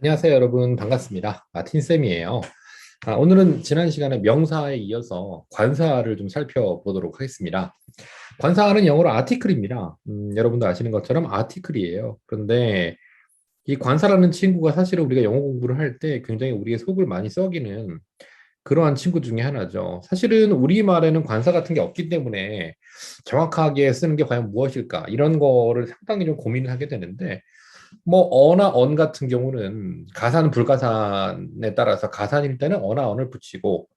안녕하세요, 여러분. 반갑습니다. 마틴쌤이에요. 오늘은 지난 시간에 명사에 이어서 관사를 좀 살펴보도록 하겠습니다. 관사는 영어로 아티클입니다. 여러분도 아시는 것처럼 아티클이에요. 그런데 이 관사라는 친구가 사실은 우리가 영어 공부를 할 때 굉장히 우리의 속을 많이 썩이는 그러한 친구 중에 하나죠. 사실은 우리말에는 관사 같은 게 없기 때문에 정확하게 쓰는 게 과연 무엇일까? 이런 거를 상당히 좀 고민을 하게 되는데 뭐 어나 언 같은 경우는 가산 불가산에 따라서 가산일 때는 어나 언을 붙이고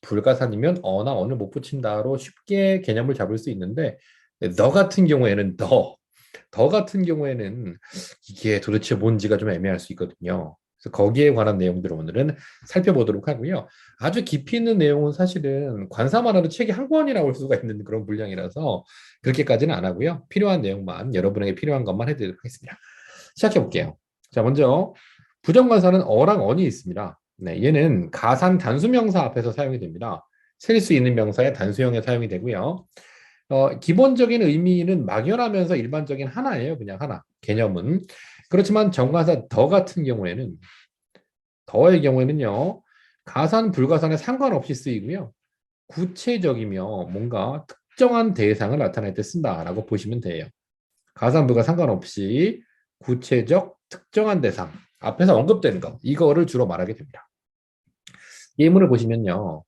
불가산이면 어나 언을 못 붙인다로 쉽게 개념을 잡을 수 있는데 너 같은 경우에는 더 같은 경우에는 이게 도대체 뭔지가 좀 애매할 수 있거든요. 그래서 거기에 관한 내용들을 오늘은 살펴보도록 하고요. 아주 깊이 있는 내용은 사실은 관사만 해도 책이 한 권이 나올 수가 있는 그런 분량이라서 그렇게까지는 안 하고요. 필요한 내용만 여러분에게 필요한 것만 해드리도록 하겠습니다. 시작해 볼게요. 자, 먼저 부정관사는 어랑 언이 있습니다. 네, 얘는 가산 단수명사 앞에서 사용이 됩니다. 셀 수 있는 명사의 단수형에 사용이 되고요. 기본적인 의미는 막연하면서 일반적인 하나예요. 그냥 하나. 개념은. 그렇지만 정관사 더 같은 경우에는 더의 경우에는요. 가산 불가산에 상관없이 쓰이고요. 구체적이며 뭔가 특정한 대상을 나타낼 때 쓴다라고 보시면 돼요. 가산부가 상관없이 구체적 특정한 대상 앞에서 언급되는 거 이거를 주로 말하게 됩니다. 예문을 보시면요.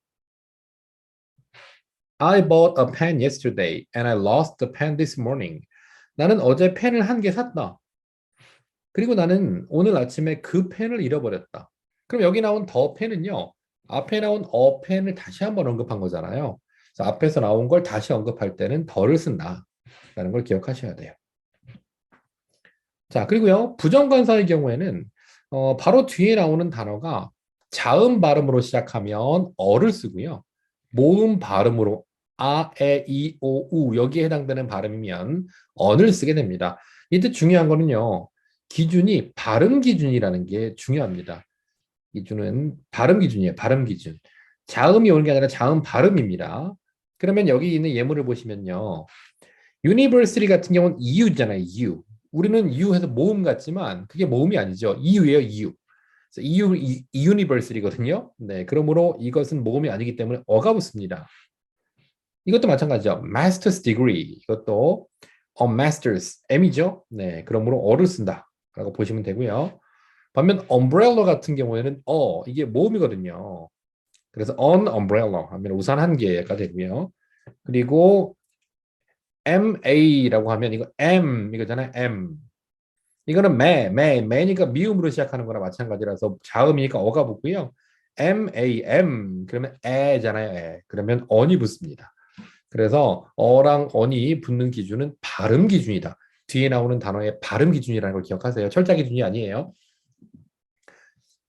I bought a pen yesterday and I lost the pen this morning. 나는 어제 펜을 한 개 샀다. 그리고 나는 오늘 아침에 그 펜을 잃어버렸다. 그럼 여기 나온 더 펜은요. 앞에 나온 어 펜을 다시 한번 언급한 거잖아요. 그래서 앞에서 나온 걸 다시 언급할 때는 더를 쓴다라는 걸 기억하셔야 돼요. 자, 그리고요, 부정관사의 경우에는 바로 뒤에 나오는 단어가 자음 발음으로 시작하면 어를 쓰고요. 모음 발음으로 아, 에, 이, 오, 우 여기에 해당되는 발음이면 언을 쓰게 됩니다. 이때 중요한 거는요. 기준이 발음 기준이라는 게 중요합니다. 기준은 발음 기준이에요. 발음 기준. 자음이 오는 게 아니라 자음 발음입니다. 그러면 여기 있는 예문을 보시면요. 유니버시티 같은 경우는 EU잖아요. EU. 우리는 EU 해서 모음 같지만 그게 모음이 아니죠. EU예요. EU. EU 유니버시티거든요. 네, 그러므로 이것은 모음이 아니기 때문에 어가 붙습니다. 이것도 마찬가지죠. Master's degree. 이것도 Master's M이죠. 네, 그러므로 어를 쓴다라고 보시면 되고요. 반면 umbrella 같은 경우에는 이게 모음이거든요. 그래서 an umbrella 하면 우산 한 개가 되고요. 그리고 MA라고 하면 이거 M 이거잖아요. M. 이거는 매니까 미음으로 시작하는 거나 마찬가지라서 자음이니까 어가 붙고요. MAM 그러면 에잖아요. 에. 그러면 언이 붙습니다. 그래서 어랑 언이 붙는 기준은 발음 기준이다. 뒤에 나오는 단어의 발음 기준이라는 걸 기억하세요. 철자 기준이 아니에요.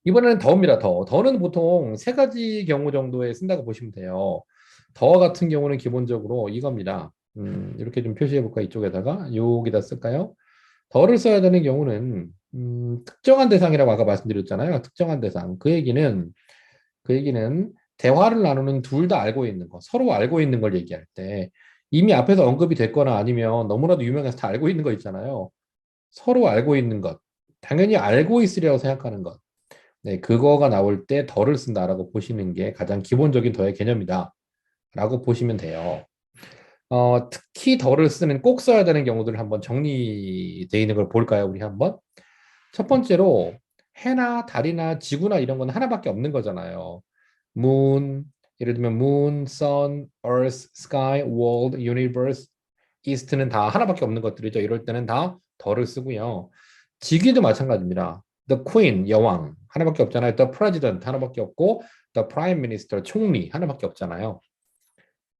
이번에는 더입니다. 더는 보통 세 가지 경우 정도에 쓴다고 보시면 돼요. 더 같은 경우는 기본적으로 이겁니다. 이렇게 좀 표시해 볼까 이쪽에다가 여기다 쓸까요? 더를 써야 되는 경우는 특정한 대상이라고 아까 말씀드렸잖아요. 특정한 대상. 그 얘기는 대화를 나누는 둘 다 알고 있는 거, 서로 알고 있는 걸 얘기할 때 이미 앞에서 언급이 됐거나 아니면 너무나도 유명해서 다 알고 있는 거 있잖아요. 서로 알고 있는 것, 당연히 알고 있으리라고 생각하는 것. 네, 그거가 나올 때 더를 쓴다라고 보시는 게 가장 기본적인 더의 개념이다. 라고 보시면 돼요. 특히 더를 쓰는 꼭 써야 되는 경우들을 한번 정리되어 있는 걸 볼까요? 우리 한번. 첫 번째로 해나 달이나 지구나 이런 건 하나밖에 없는 거잖아요. moon, 예를 들면 moon, sun, earth, sky, world, universe, east는 다 하나밖에 없는 것들이죠. 이럴 때는 다 더를 쓰고요. 직위도 마찬가지입니다. The queen, 여왕 하나밖에 없잖아요. The president 하나밖에 없고 the prime minister, 총리 하나밖에 없잖아요.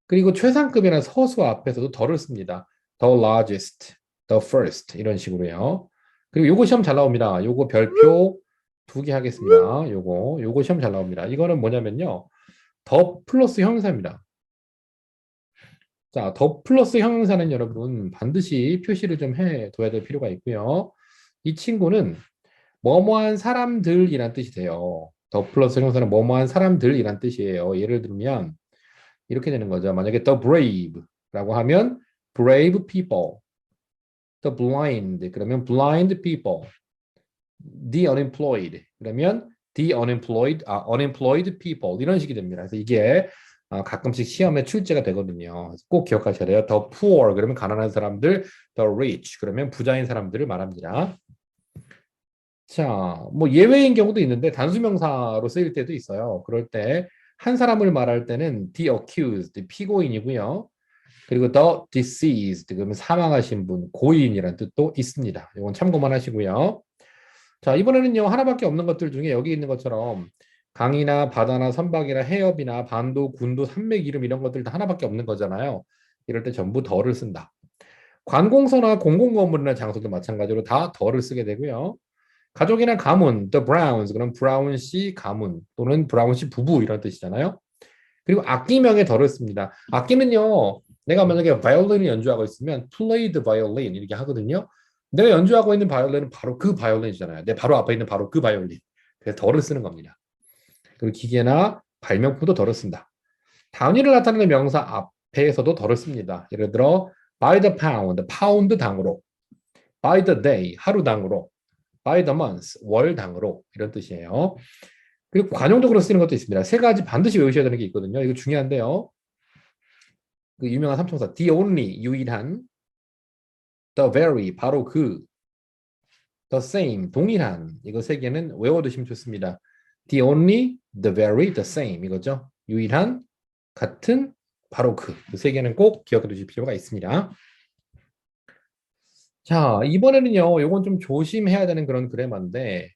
그리고 최상급이나 서수 앞에서도 더를 씁니다. The largest, the first 이런 식으로요. 그리고 요거 시험 잘 나옵니다. 요거 별표 2개 하겠습니다. 요거 시험 잘 나옵니다. 이거는 뭐냐면요. 더 플러스 형용사입니다. 자, 더 플러스 형용사는 여러분 반드시 표시를 좀 해둬야 될 필요가 있고요. 이 친구는 뭐뭐한 사람들이란 뜻이 돼요. 더 플러스 형용사는 뭐뭐한 사람들이란 뜻이에요. 예를 들면 이렇게 되는 거죠. 만약에 the brave라고 하면 brave people, the blind 그러면 blind people, the unemployed 그러면 the unemployed people 이런 식이 됩니다. 그래서 이게 가끔씩 시험에 출제가 되거든요. 꼭 기억하셔야 돼요. The poor 그러면 가난한 사람들, the rich 그러면 부자인 사람들을 말합니다. 자, 뭐 예외인 경우도 있는데 단수명사로 쓰일 때도 있어요. 그럴 때 한 사람을 말할 때는 the accused 피고인이고요. 그리고 the deceased 그러면 사망하신 분, 고인이라는 뜻도 있습니다. 이건 참고만 하시고요. 자, 이번에는요, 하나밖에 없는 것들 중에 여기 있는 것처럼 강이나 바다나 선박이나 해협이나 반도, 군도, 산맥 이름 이런 것들 다 하나밖에 없는 거잖아요. 이럴 때 전부 더를 쓴다. 관공서나 공공건물이나 장소도 마찬가지로 다 더를 쓰게 되고요. 가족이나 가문, the Browns, 그럼 브라운 씨 가문 또는 브라운 씨 부부 이런 뜻이잖아요. 그리고 악기명에 더를 씁니다. 악기는요, 내가 만약에 바이올린을 연주하고 있으면 play the violin 이렇게 하거든요. 내가 연주하고 있는 바이올린은 바로 그 바이올린이잖아요. 내 바로 앞에 있는 바로 그 바이올린. 그래서 더를 쓰는 겁니다. 그리고 기계나 발명품도 더를 쓴다. 단위를 나타내는 명사 앞에서도 더를 씁니다. 예를 들어 by the pound, 파운드 당으로, by the day, 하루당으로, by the month, 월당으로 이런 뜻이에요. 그리고 관용적으로 쓰는 것도 있습니다. 세 가지 반드시 외우셔야 되는 게 있거든요. 이거 중요한데요. 그 유명한 삼총사 the only, 유일한, the very, 바로 그, the same, 동일한 이거 세 개는 외워두시면 좋습니다. the only, the very, the same 이거죠. 유일한, 같은, 바로 그 세 개는 꼭 기억해 두실 필요가 있습니다. 자, 이번에는요. 이건 좀 조심해야 되는 그런 그래마인데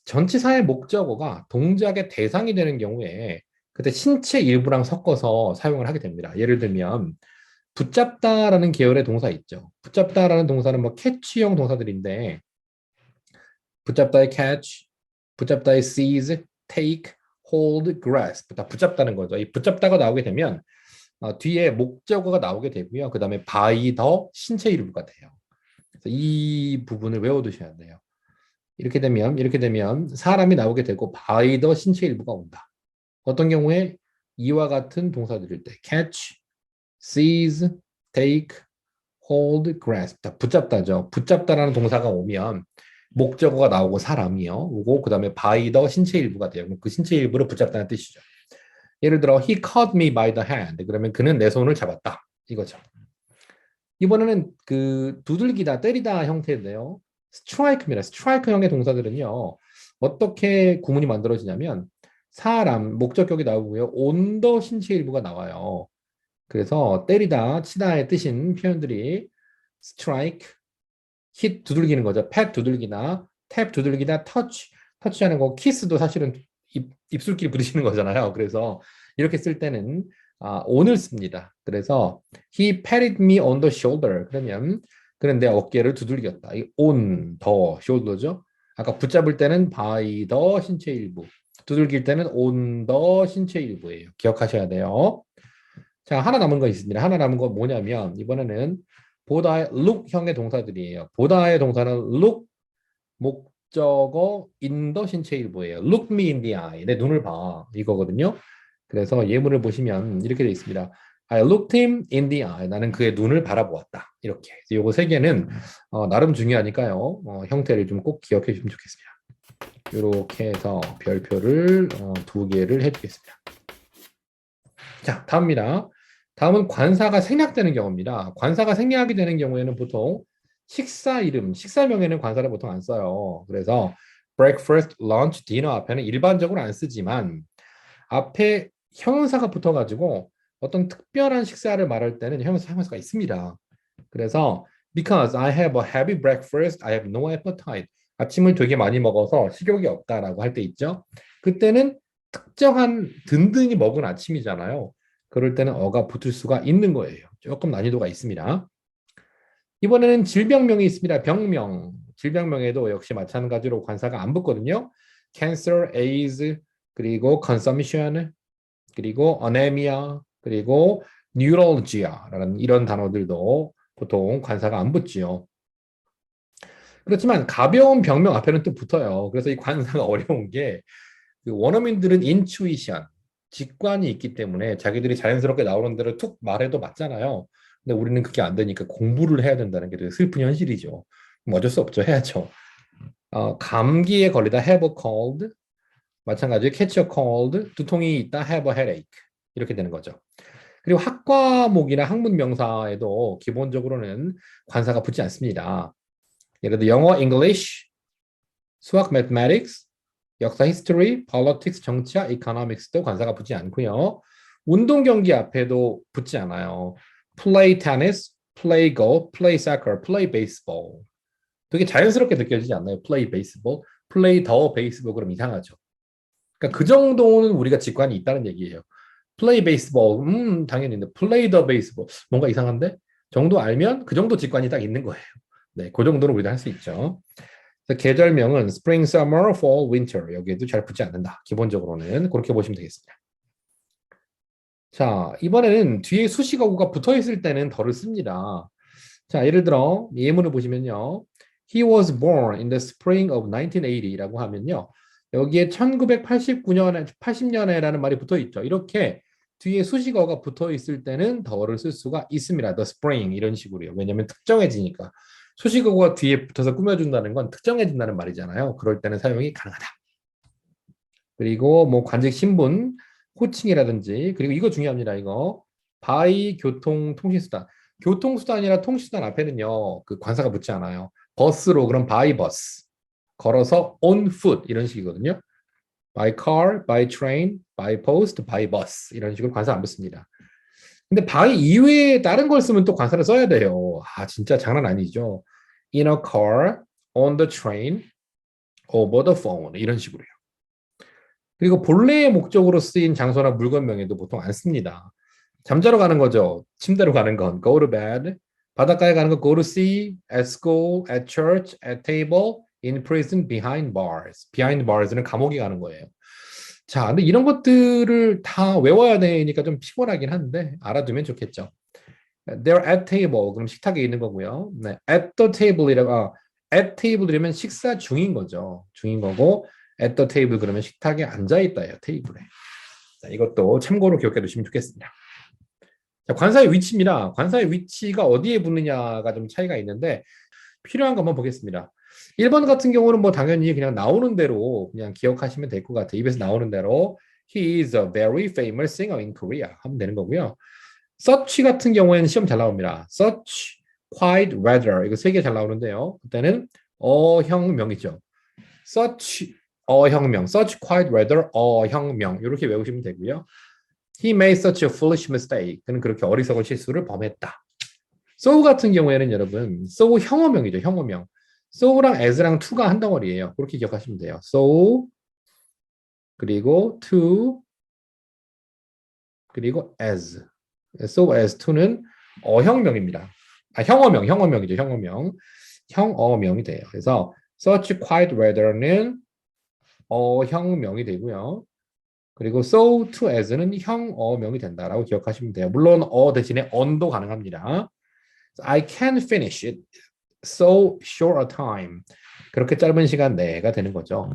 전치사의 목적어가 동작의 대상이 되는 경우에 그때 신체 일부랑 섞어서 사용을 하게 됩니다. 예를 들면 붙잡다라는 계열의 동사 있죠. 붙잡다라는 동사는 뭐 캐치형 동사들인데 붙잡다의 catch, 붙잡다의 seize, take, hold, grasp 다 붙잡다는 거죠. 이 붙잡다가 나오게 되면 뒤에 목적어가 나오게 되고요. 그 다음에 by the 신체 일부가 돼요. 그래서 이 부분을 외워두셔야 돼요. 이렇게 되면 사람이 나오게 되고 by the 신체 일부가 온다. 어떤 경우에 이와 같은 동사들일 때 catch, seize, take, hold, grasp 다 붙잡다죠. 붙잡다라는 동사가 오면 목적어가 나오고 사람이요. 오고 그다음에 by the 신체 일부가 돼요. 그 신체 일부를 붙잡다는 뜻이죠. 예를 들어 he caught me by the hand. 그러면 그는 내 손을 잡았다. 이거죠. 이번에는 그 두들기다, 때리다 형태인데요. 스트라이크입니다. 스트라이크형의 동사들은요. 어떻게 구문이 만들어지냐면 사람, 목적격이 나오고요. on the 신체 일부가 나와요. 그래서 때리다, 치다의 뜻인 표현들이 strike, hit 두들기는 거죠. pat 두들기나, tap 두들기나, touch, 터치하는 거, kiss도 사실은 입술끼리 부딪히는 거잖아요. 그래서 이렇게 쓸 때는 on을 씁니다. 그래서 he patted me on the shoulder. 그러면 그는 내 어깨를 두들겼다. 이 on, the, shoulder죠. 아까 붙잡을 때는 by the 신체 일부, 두들길 때는 on the 신체 일부예요. 기억하셔야 돼요. 자, 하나 남은 거 있습니다. 하나 남은 거 뭐냐면 이번에는 보다의 look형의 동사들이에요. 보다의 동사는 look, 목적어 in the 신체 일부예요. look me in the eye. 내 눈을 봐. 이거거든요. 그래서 예문을 보시면 이렇게 되어 있습니다. I looked him in the eye. 나는 그의 눈을 바라보았다. 이렇게. 요거 세 개는 나름 중요하니까요. 형태를 좀 꼭 기억해 주시면 좋겠습니다. 이렇게 해서 별표를 두 개를 해주겠습니다. 자, 다음입니다. 다음은 관사가 생략되는 경우입니다. 관사가 생략이 되는 경우에는 보통 식사 이름, 식사명에는 관사를 보통 안 써요. 그래서 breakfast, lunch, dinner 앞에는 일반적으로 안 쓰지만 앞에 형용사가 붙어가지고 어떤 특별한 식사를 말할 때는 형용사가 있습니다. 그래서 because I have a heavy breakfast, I have no appetite. 아침을 되게 많이 먹어서 식욕이 없다라고 할 때 있죠. 그때는 특정한 든든히 먹은 아침이잖아요. 그럴 때는 어가 붙을 수가 있는 거예요. 조금 난이도가 있습니다. 이번에는 질병명이 있습니다. 병명. 질병명에도 역시 마찬가지로 관사가 안 붙거든요. cancer, AIDS, 그리고 consumption, 그리고 anemia, 그리고 neuralgia라는 이런 단어들도 보통 관사가 안 붙지요. 그렇지만 가벼운 병명 앞에는 또 붙어요. 그래서 이 관사가 어려운 게 원어민들은 intuition, 직관이 있기 때문에 자기들이 자연스럽게 나오는 대로 툭 말해도 맞잖아요. 근데 우리는 그게 안 되니까 공부를 해야 된다는 게 되게 슬픈 현실이죠. 뭐 어쩔 수 없죠. 해야죠. 감기에 걸리다 have a cold. 마찬가지로 catch a cold. 두통이 있다 have a headache. 이렇게 되는 거죠. 그리고 학과목이나 학문 명사에도 기본적으로는 관사가 붙지 않습니다. 예를 들어 영어, English, 수학, Mathematics, 역사, History, Politics, 정치학, Economics도 관사가 붙지 않고요. 운동 경기 앞에도 붙지 않아요. Play tennis, play golf, play soccer, play baseball. 되게 자연스럽게 느껴지지 않나요? Play baseball, play the baseball 그럼 이상하죠. 그러니까 그 정도는 우리가 직관이 있다는 얘기예요. Play baseball, 당연히 있는데 play the baseball 뭔가 이상한데? 정도 알면 그 정도 직관이 딱 있는 거예요. 네, 그 정도는 우리도 할 수 있죠. 계절명은 spring, summer, fall, winter 여기에도 잘 붙지 않는다. 기본적으로는 그렇게 보시면 되겠습니다. 자, 이번에는 뒤에 수식어구가 붙어 있을 때는 덜을 씁니다. 자, 예를 들어 예문을 보시면요. He was born in the spring of 1980라고 하면요. 여기에 1989년에 80년에라는 말이 붙어 있죠. 이렇게 뒤에 수식어가 붙어 있을 때는 덜을 쓸 수가 있습니다. The spring 이런 식으로요. 왜냐하면 특정해지니까. 수식어가 뒤에 붙어서 꾸며준다는 건 특정해진다는 말이잖아요. 그럴 때는 사용이 가능하다. 그리고 뭐 관직 신분, 호칭이라든지 그리고 이거 중요합니다. 이거 바이 교통 통신수단. 교통수단이나 통신수단 앞에는요. 그 관사가 붙지 않아요. 버스로 그럼 바이 버스. 걸어서 on foot 이런 식이거든요. by car, by train, by post, by bus 이런 식으로 관사 안 붙습니다. 근데 by 이외에 다른 걸 쓰면 또 관사를 써야 돼요. 아 진짜 장난 아니죠. In a car, on the train, over the phone 이런 식으로요. 그리고 본래의 목적으로 쓰인 장소나 물건명에도 보통 안 씁니다. 잠자러 가는 거죠. 침대로 가는 건 go to bed. 바닷가에 가는 거 go to sea, at school, at church, at table, in prison, behind bars. behind bars는 감옥에 가는 거예요. 자, 근데 이런 것들을 다 외워야 되니까 좀 피곤하긴 한데 알아두면 좋겠죠. They're at table. 그럼 식탁에 있는 거고요. 네, at the table이라고 at table이면 식사 중인 거죠. 중인 거고 at the table 그러면 식탁에 앉아 있다예요. 테이블에. 자, 이것도 참고로 기억해 두시면 좋겠습니다. 자, 관사의 위치입니다. 관사의 위치가 어디에 붙느냐가 좀 차이가 있는데 필요한 것만 보겠습니다. 1번 같은 경우는 뭐 당연히 그냥 나오는 대로 그냥 기억하시면 될 것 같아요. 입에서 나오는 대로 He is a very famous singer in Korea 하면 되는 거고요. such 같은 경우에는 시험 잘 나옵니다. such, quite, rather 이거 세 개 잘 나오는데요. 그때는 어형명이죠. such 어형명, such, quite, rather 어형명 이렇게 외우시면 되고요. He made such a foolish mistake. 그는 그렇게 어리석은 실수를 범했다. so 같은 경우에는 여러분 so 형어명이죠. 형어명. so랑 as랑 to가 한 덩어리예요. 그렇게 기억하시면 돼요. so 그리고 to 그리고 as. so as to는 어형명입니다. 형어명이죠. 형어명이 돼요. 그래서 such, quite, rather는 어형명이 되고요. 그리고 so to as는 형어명이 된다라고 기억하시면 돼요. 물론 대신에 on도 가능합니다. I can finish it so short a time. 그렇게 짧은 시간 내가 되는 거죠.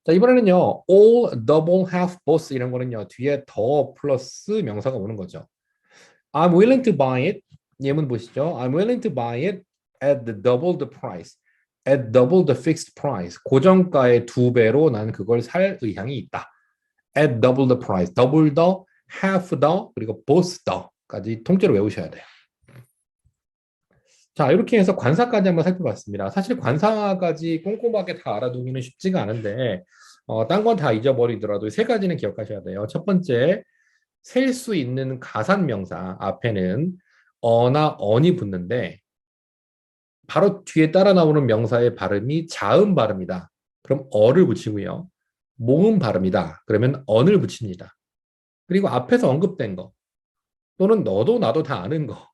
자, 이번에는요. all, double, half, both 이런 거는요. 뒤에 더 플러스 명사가 오는 거죠. I'm willing to buy it. 예문 보시죠. I'm willing to buy it at double the price. At double the fixed price. 고정가의 2배로 난 그걸 살 의향이 있다. At double the price. double the, half the, 그리고 both the까지 통째로 외우셔야 돼요. 자, 이렇게 해서 관사까지 한번 살펴봤습니다. 사실 관사까지 꼼꼼하게 다 알아두기는 쉽지가 않은데 딴 건 다 잊어버리더라도 세 가지는 기억하셔야 돼요. 첫 번째, 셀 수 있는 가산명사 앞에는 어나 언이 붙는데 바로 뒤에 따라 나오는 명사의 발음이 자음 발음이다. 그럼 어를 붙이고요. 모음 발음이다. 그러면 언을 붙입니다. 그리고 앞에서 언급된 거 또는 너도 나도 다 아는 거,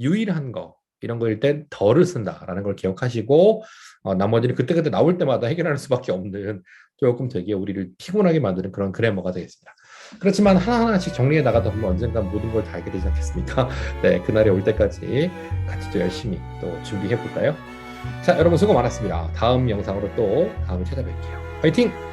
유일한 거 이런 거일 땐 더를 쓴다라는 걸 기억하시고 나머지는 그때그때 나올 때마다 해결할 수밖에 없는 조금 되게 우리를 피곤하게 만드는 그런 그래머가 되겠습니다. 그렇지만 하나하나씩 정리해 나가다 보면 언젠가 모든 걸 다 알게 되지 않겠습니까? 네, 그날이 올 때까지 같이 또 열심히 또 준비해 볼까요? 자, 여러분 수고 많았습니다. 다음 영상으로 또 다음에 찾아뵐게요. 화이팅!